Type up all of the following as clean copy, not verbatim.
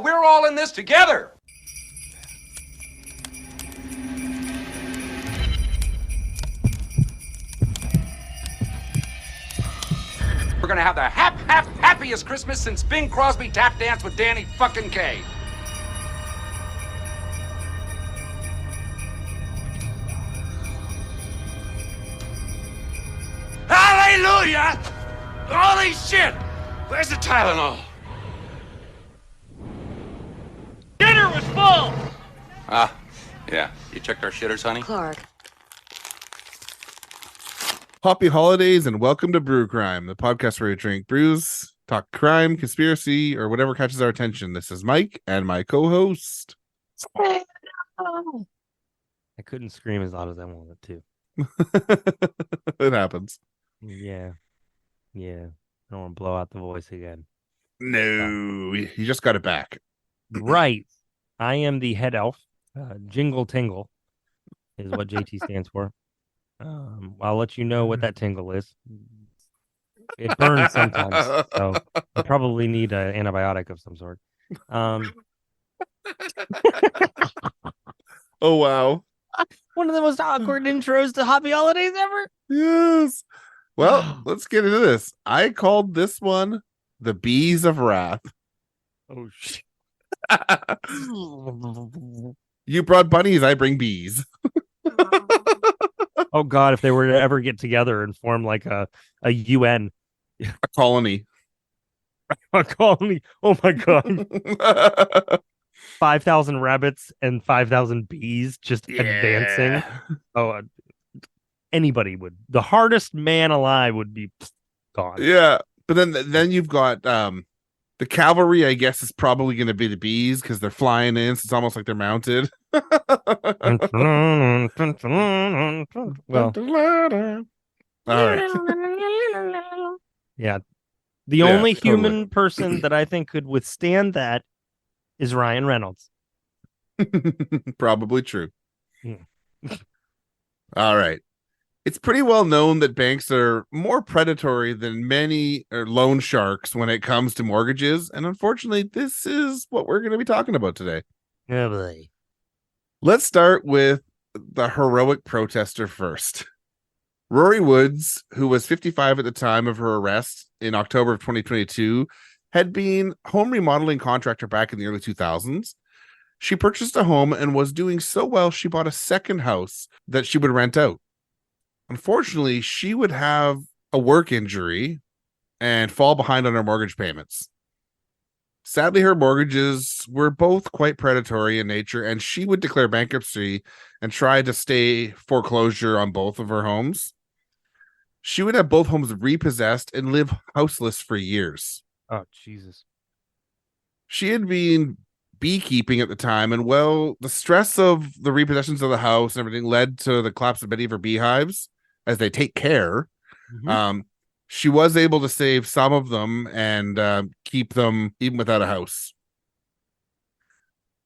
We're all in this together. We're gonna have the happiest Christmas since Bing Crosby tap danced with Danny fucking Kaye. Hallelujah! Holy shit! Where's the Tylenol? Dinner was full! Yeah. You checked our shitters, honey? Clark. Happy holidays and welcome to Brew Crime, the podcast where we drink brews, talk crime, conspiracy, or whatever catches our attention. This is Mike and my co-host. I couldn't scream as loud as I wanted to. It happens. Yeah. I don't want to blow out the voice again. No, you just got it back. Right. I am the head elf. Jingle Tingle is what JT stands for. I'll let you know what that tingle is. It burns sometimes, so I probably need an antibiotic of some sort. Oh, wow. One of the most awkward intros to Happy Holidays ever. Yes. Well, let's get into this. I called this one the Bees of Wrath. Oh, shit. You brought bunnies, I bring bees. Oh, God, if they were to ever get together and form like a UN. A colony. A colony. Oh, my God. 5,000 rabbits and 5,000 bees just advancing. Oh, anybody would. The hardest man alive would be gone. Yeah, but then you've got the cavalry. I guess is probably going to be the bees because they're flying in. So it's almost like they're mounted. Well, all right. Yeah. The only human person that I think could withstand that is Ryan Reynolds. Probably true. Yeah. All right. It's pretty well known that banks are more predatory than many loan sharks when it comes to mortgages. And unfortunately, this is what we're going to be talking about today. Oh, boy. Let's start with the heroic protester first. Rory Woods, who was 55 at the time of her arrest in October of 2022, had been a home remodeling contractor back in the early 2000s. She purchased a home and was doing so well, she bought a second house that she would rent out. Unfortunately, she would have a work injury and fall behind on her mortgage payments. Sadly, her mortgages were both quite predatory in nature, and she would declare bankruptcy and try to stay foreclosure on both of her homes. She would have both homes repossessed and live houseless for years. Oh, Jesus. She had been beekeeping at the time, and the stress of the repossessions of the house and everything led to the collapse of many of her beehives as they take care. Mm-hmm. She was able to save some of them and keep them even without a house.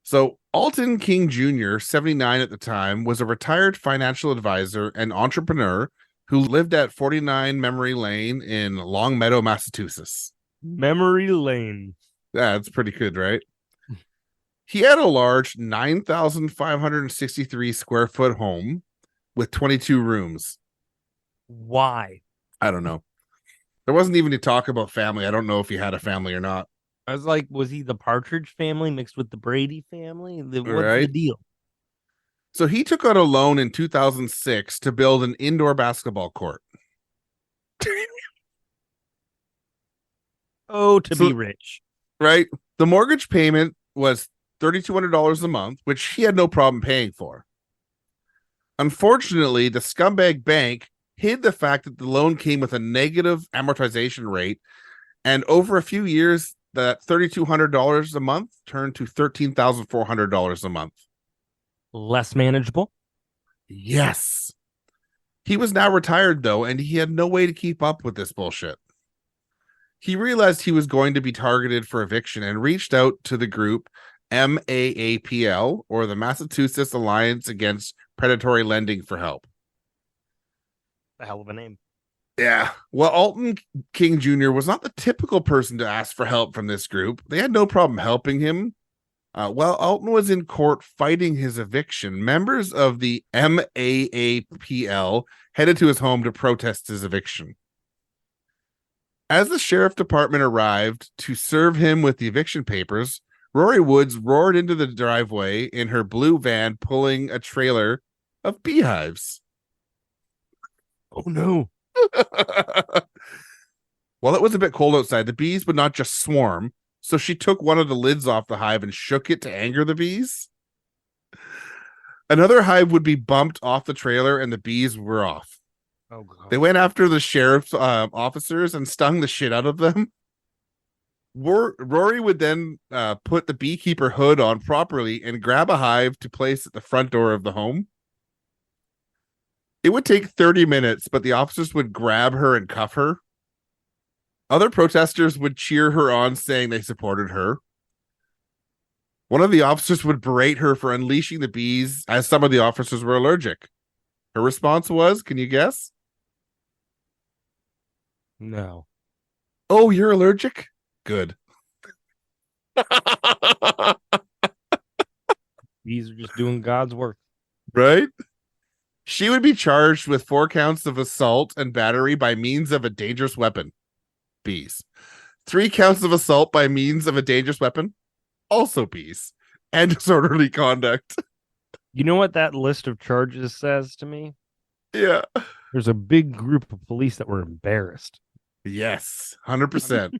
So Alton King Jr., 79 at the time, was a retired financial advisor and entrepreneur who lived at 49 Memory Lane in Longmeadow, Massachusetts. Memory Lane. Yeah, it's pretty good, right? He had a large 9,563 square foot home with 22 rooms. Why? I don't know. There wasn't even any talk about family. I don't know if he had a family or not. I was like, was he the Partridge family mixed with the Brady family? What's Right. the deal? So he took out a loan in 2006 to build an indoor basketball court. Be rich. Right? The mortgage payment was $3,200 a month, which he had no problem paying for. Unfortunately, the scumbag bank hid the fact that the loan came with a negative amortization rate, and over a few years, that $3,200 a month turned to $13,400 a month. Less manageable? Yes. He was now retired, though, and he had no way to keep up with this bullshit. He realized he was going to be targeted for eviction and reached out to the group MAAPL, or the Massachusetts Alliance Against Predatory Lending, for help. A hell of a name. Yeah. Well, Alton King Jr. was not the typical person to ask for help from this group. They had no problem helping him, While Alton was in court fighting his eviction, members of the MAAPL headed to his home to protest his eviction. As the sheriff department arrived to serve him with the eviction papers, Rory Woods roared into the driveway in her blue van, pulling a trailer of beehives. Oh no. While it was a bit cold outside, the bees would not just swarm, so she took one of the lids off the hive and shook it to anger the bees. Another hive would be bumped off the trailer and the bees were off. Oh god. They went after the sheriff's officers and stung the shit out of them. Rory would then put the beekeeper hood on properly and grab a hive to place at the front door of the home. It would take 30 minutes, but the officers would grab her and cuff her. Other protesters would cheer her on, saying they supported her. One of the officers would berate her for unleashing the bees, as some of the officers were allergic. Her response was, can you guess? No. Oh, you're allergic? Good. These are just doing God's work. Right? She would be charged with 4 counts of assault and battery by means of a dangerous weapon. Bees. 3 counts of assault by means of a dangerous weapon. Also bees. And disorderly conduct. You know what that list of charges says to me? Yeah. There's a big group of police that were embarrassed. Yes. 100%.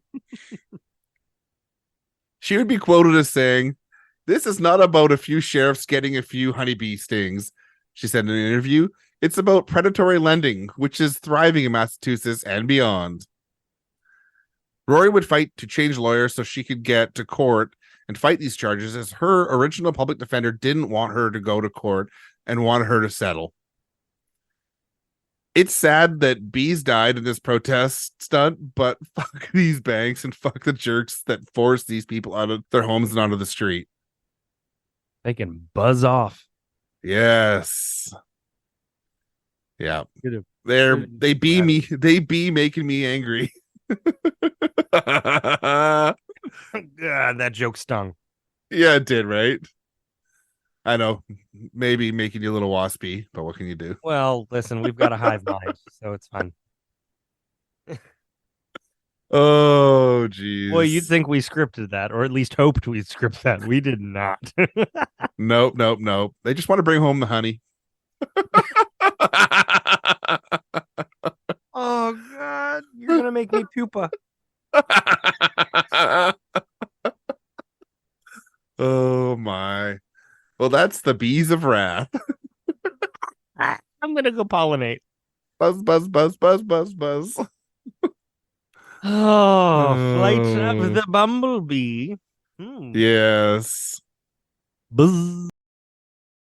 She would be quoted as saying, "This is not about a few sheriffs getting a few honeybee stings," she said in an interview. "It's about predatory lending, which is thriving in Massachusetts and beyond." Rory would fight to change lawyers so she could get to court and fight these charges, as her original public defender didn't want her to go to court and wanted her to settle. It's sad that bees died in this protest stunt, but fuck these banks and fuck the jerks that force these people out of their homes and onto the street. They can buzz off. Yes. Yeah. Could've- They be making me angry. God, that joke stung. Yeah, it did, right? I know. Maybe making you a little waspy, but what can you do? Well, listen, we've got a hive mind, so it's fine. Oh, geez. Boy, you'd think we scripted that, or at least hoped we'd script that. We did not. Nope. They just want to bring home the honey. Oh, God. You're going to make me pupa. Oh, my. Well, that's the bees of wrath. I'm going to go pollinate. Buzz, buzz, buzz, buzz, buzz, buzz. Oh, flight of the bumblebee. Yes. Buzz.